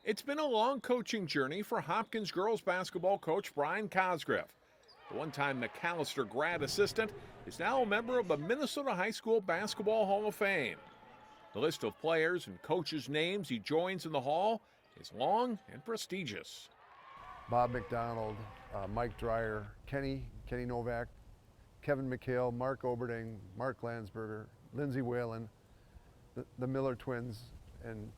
It's been a long coaching journey for Hopkins girls basketball coach Brian Cosgriff. The one-time Macalester grad assistant is now a member of the Minnesota High School Basketball Hall of Fame. The list of players and coaches' names he joins in the hall is long and prestigious. Bob McDonald, Mike Dreyer, Kenny Novak, Kevin McHale, Mark Oberding, Mark Landsberger, Lindsey Whalen, the Miller twins, and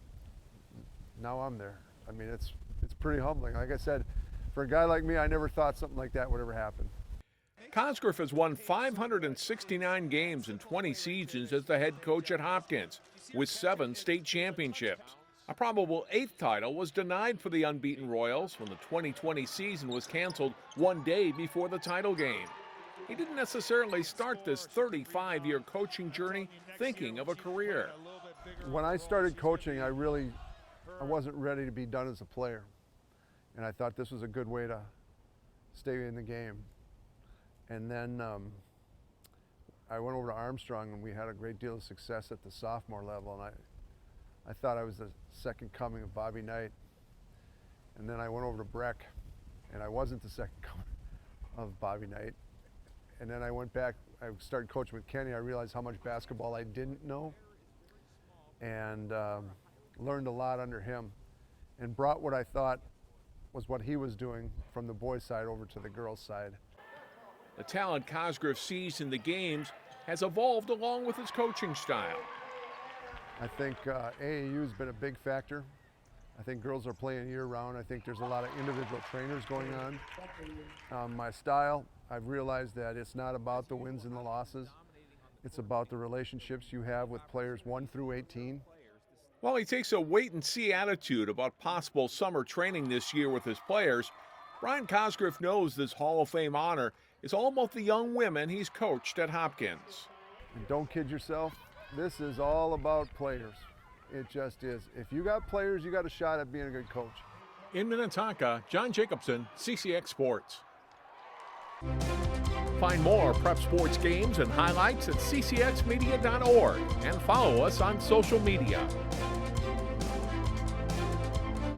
now I'm there. I mean, it's pretty humbling. Like I said, for a guy like me, I never thought something like that would ever happen. Cosgriff has won 569 games in 20 seasons as the head coach at Hopkins, with 7 state championships. A probable 8th title was denied for the unbeaten Royals when the 2020 season was canceled one day before the title game. He didn't necessarily start this 35-year coaching journey thinking of a career. When I started coaching, I wasn't ready to be done as a player. And I thought this was a good way to stay in the game. And then I went over to Armstrong and we had a great deal of success at the sophomore level. And I thought I was the second coming of Bobby Knight. And then I went over to Breck and I wasn't the second coming of Bobby Knight. And then I went back, I started coaching with Kenny. I realized how much basketball I didn't know and learned a lot under him and brought what I thought was what he was doing from the boys' side over to the girls' side. The talent Cosgriff sees in the games has evolved along with his coaching style. I think AAU's been a big factor. I think girls are playing year-round. I think there's a lot of individual trainers going on. My style, I've realized that it's not about the wins and the losses. It's about the relationships you have with players 1 through 18. While he takes a wait-and-see attitude about possible summer training this year with his players, Brian Cosgriff knows this Hall of Fame honor is all about the young women he's coached at Hopkins. And don't kid yourself, this is all about players. It just is. If you got players, you got a shot at being a good coach. In Minnetonka, John Jacobson, CCX Sports. Find more prep sports games and highlights at ccxmedia.org and follow us on social media.